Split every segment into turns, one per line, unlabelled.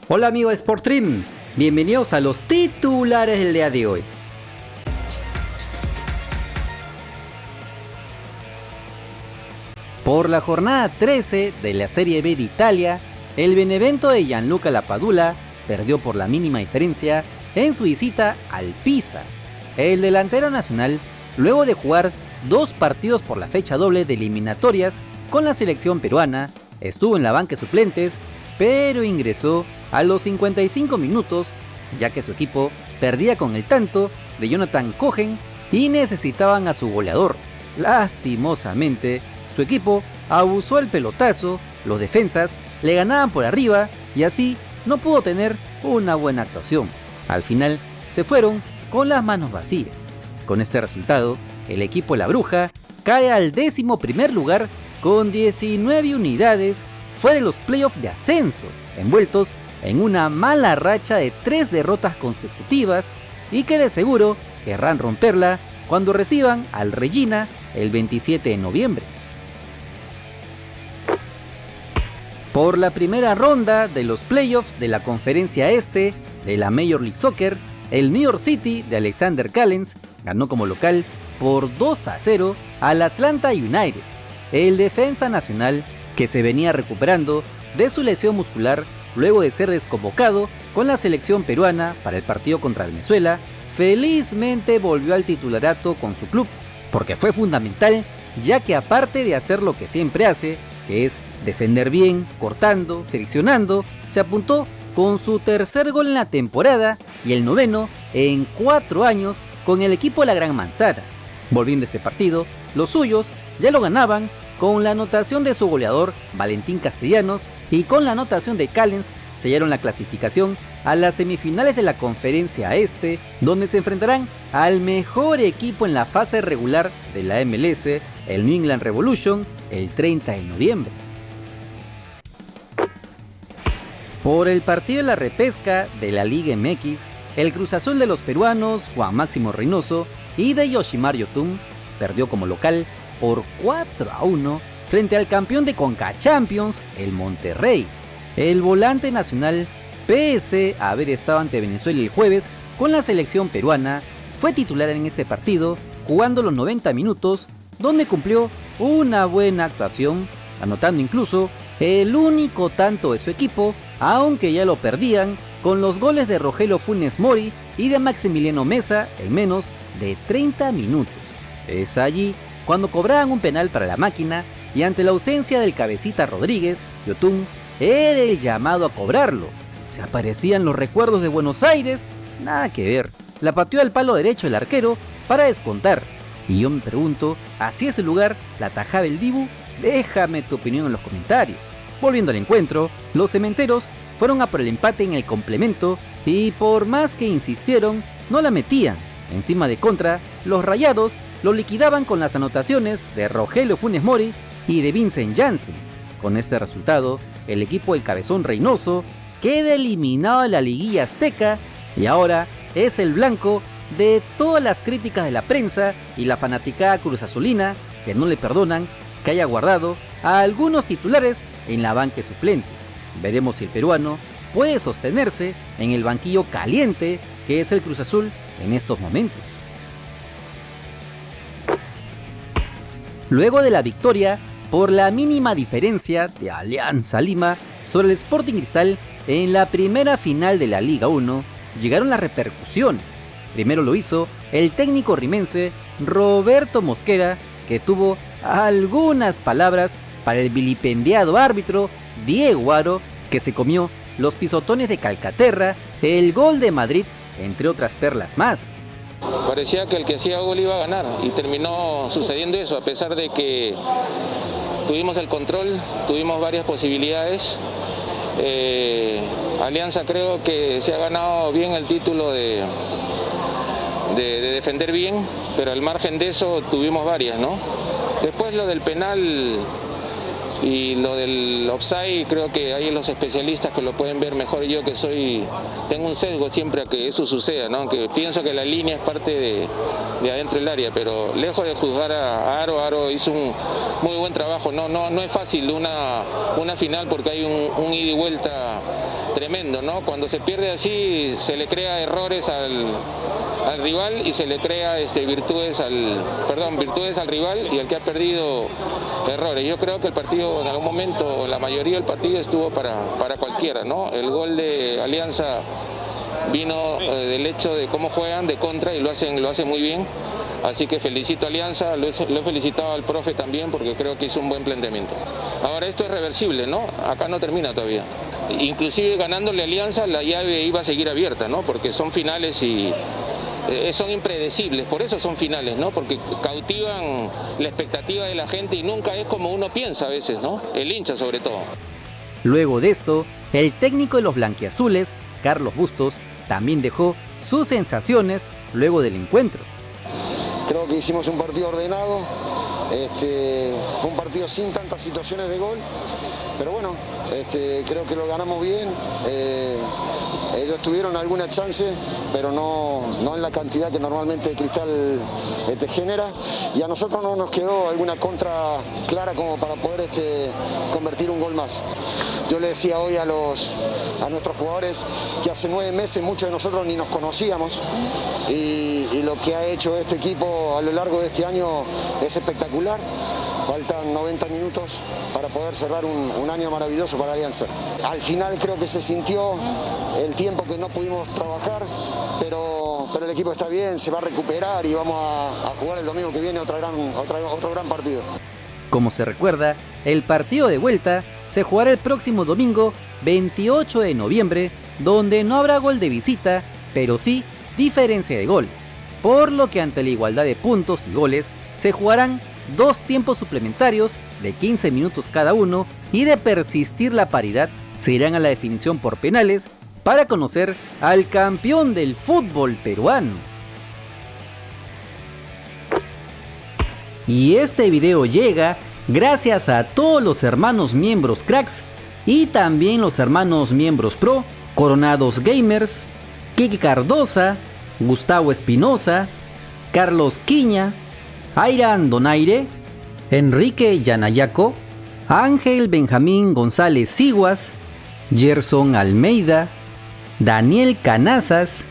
Hola amigos de Sportstream, bienvenidos a los titulares del día de hoy. Por la jornada 13 de la Serie B de Italia, el Benevento de Gianluca Lapadula perdió por la mínima diferencia en su visita al Pisa. El delantero nacional, luego de jugar 2 partidos por la fecha doble de eliminatorias con la selección peruana, estuvo en la banca de suplentes, pero ingresó a los 55 minutos, ya que su equipo perdía con el tanto de Jonathan Cohen y necesitaban a su goleador. Lastimosamente, su equipo abusó el pelotazo, los defensas le ganaban por arriba y así no pudo tener una buena actuación. Al final se fueron con las manos vacías. Con este resultado, el equipo La Bruja cae al 11º lugar con 19 unidades fuera de los playoffs de ascenso, envueltos en una mala racha de 3 derrotas consecutivas y que de seguro querrán romperla cuando reciban al Reggina el 27 de noviembre. Por la primera ronda de los playoffs de la Conferencia Este de la Major League Soccer, el New York City de Alexander Callens ganó como local por 2-0 al Atlanta United. El defensa nacional, que se venía recuperando de su lesión muscular luego de ser desconvocado con la selección peruana para el partido contra Venezuela, felizmente volvió al titularato con su club, porque fue fundamental, ya que aparte de hacer lo que siempre hace, que es defender bien, cortando, friccionando, se apuntó con su tercer gol en la temporada y el 9º en 4 años con el equipo de la Gran Manzana. Volviendo a este partido, los suyos ya lo ganaban con la anotación de su goleador Valentín Castellanos y con la anotación de Callens sellaron la clasificación a las semifinales de la Conferencia Este, donde se enfrentarán al mejor equipo en la fase regular de la MLS, el New England Revolution, el 30 de noviembre. Por el partido de la repesca de la Liga MX, el Cruz Azul de los peruanos Juan Máximo Reynoso y de Yoshimar Yotun perdió como local por 4-1 frente al campeón de Conca Champions, el Monterrey. El volante nacional, pese a haber estado ante Venezuela el jueves con la selección peruana, fue titular en este partido, jugando los 90 minutos, donde cumplió una buena actuación, anotando incluso el único tanto de su equipo, aunque ya lo perdían, con los goles de Rogelio Funes Mori y de Maximiliano Mesa en menos de 30 minutos. Es allí cuando cobraban un penal para la máquina y ante la ausencia del cabecita Rodríguez, Yotun era el llamado a cobrarlo. Se aparecían los recuerdos de Buenos Aires, nada que ver. La pateó al palo derecho el arquero para descontar. Y yo me pregunto, ¿así es el lugar la atajaba el Dibu? Déjame tu opinión en los comentarios. Volviendo al encuentro, los cementeros fueron a por el empate en el complemento y por más que insistieron, no la metían. Encima de contra, los rayados lo liquidaban con las anotaciones de Rogelio Funes Mori y de Vincent Janssen. Con este resultado, el equipo del Cabezón Reynoso queda eliminado de la liguilla azteca y ahora es el blanco de todas las críticas de la prensa y la fanaticada cruzazulina que no le perdonan que haya guardado a algunos titulares en la banca de suplentes. Veremos si el peruano puede sostenerse en el banquillo caliente que es el Cruz Azul en estos momentos. Luego de la victoria por la mínima diferencia de Alianza Lima sobre el Sporting Cristal en la primera final de la Liga 1, llegaron las repercusiones. Primero lo hizo el técnico rimense Roberto Mosquera, que tuvo algunas palabras para el vilipendiado árbitro Diego Aro, que se comió los pisotones de Calcaterra, el gol de Madrid, entre otras perlas más.
Parecía que el que hacía gol iba a ganar y terminó sucediendo eso, a pesar de que tuvimos el control, tuvimos varias posibilidades. Alianza creo que se ha ganado bien el título de defender bien, pero al margen de eso tuvimos varias, ¿no? Después lo del penal y lo del offside, creo que hay los especialistas que lo pueden ver mejor. Yo que tengo un sesgo siempre a que eso suceda, ¿no? Que pienso que la línea es parte de adentro del área, pero lejos de juzgar a Aro hizo un muy buen trabajo. No es fácil una final porque hay un ida y vuelta tremendo, ¿no? Cuando se pierde así se le crea errores al rival y se le crea virtudes al rival y al que ha perdido errores. Yo creo que el partido en algún momento, la mayoría del partido estuvo para cualquiera, ¿no? El gol de Alianza vino del hecho de cómo juegan de contra y lo hacen muy bien. Así que felicito a Alianza, lo he felicitado al profe también porque creo que hizo un buen planteamiento. Ahora esto es reversible, ¿no? Acá no termina todavía. Inclusive ganándole a Alianza la llave iba a seguir abierta, ¿no? Porque son finales y son impredecibles, por eso son finales, ¿no? Porque cautivan la expectativa de la gente y nunca es como uno piensa a veces, ¿no? El hincha sobre todo.
Luego de esto, el técnico de los blanquiazules, Carlos Bustos, también dejó sus sensaciones luego del encuentro.
Creo que hicimos un partido ordenado, fue un partido sin tantas situaciones de gol, pero bueno, creo que lo ganamos bien. Ellos tuvieron alguna chance, pero no en la cantidad que normalmente Cristal genera, y a nosotros no nos quedó alguna contra clara como para poder convertir un gol más. Yo le decía hoy a nuestros jugadores que hace 9 meses muchos de nosotros ni nos conocíamos y lo que ha hecho este equipo a lo largo de este año es espectacular. Faltan 90 minutos para poder cerrar un año maravilloso para Alianza. Al final creo que se sintió el tiempo que no pudimos trabajar, pero el equipo está bien, se va a recuperar y vamos a jugar el domingo que viene otro gran partido.
Como se recuerda, el partido de vuelta se jugará el próximo domingo 28 de noviembre, donde no habrá gol de visita, pero sí diferencia de goles, por lo que ante la igualdad de puntos y goles se jugarán 2 tiempos suplementarios de 15 minutos cada uno y de persistir la paridad se irán a la definición por penales para conocer al campeón del fútbol peruano. Y este video llega gracias a todos los hermanos miembros cracks y también los hermanos miembros pro, Coronados Gamers, Kiki Cardosa, Gustavo Espinosa, Carlos Quiña, Airan Donaire, Enrique Yanayaco, Ángel Benjamín González Siguas, Gerson Almeida, Daniel Canazas,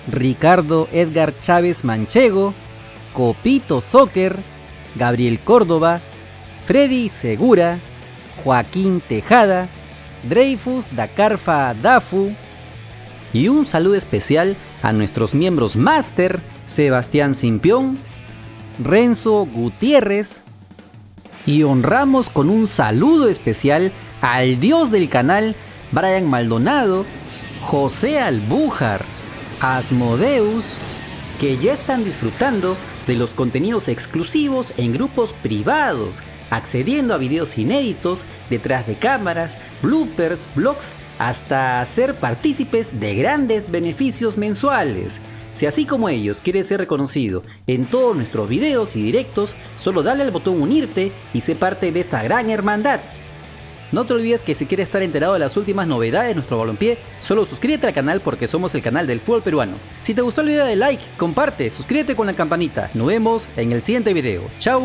Ricardo Edgar Chávez Manchego, Copito Soccer, Gabriel Córdoba, Freddy Segura, Joaquín Tejada, Dreyfus Dacarfa Dafu, y un saludo especial a nuestros miembros Master, Sebastián Simpión, Renzo Gutiérrez, y honramos con un saludo especial al dios del canal, Brian Maldonado, José Albújar, Asmodeus, que ya están disfrutando de los contenidos exclusivos en grupos privados, accediendo a videos inéditos, detrás de cámaras, bloopers, vlogs, hasta ser partícipes de grandes beneficios mensuales. Si así como ellos quieres ser reconocido en todos nuestros videos y directos, solo dale al botón unirte y sé parte de esta gran hermandad. No te olvides que si quieres estar enterado de las últimas novedades de nuestro balompié, solo suscríbete al canal porque somos el canal del fútbol peruano. Si te gustó el video, dale like, comparte, suscríbete con la campanita. Nos vemos en el siguiente video. ¡Chao!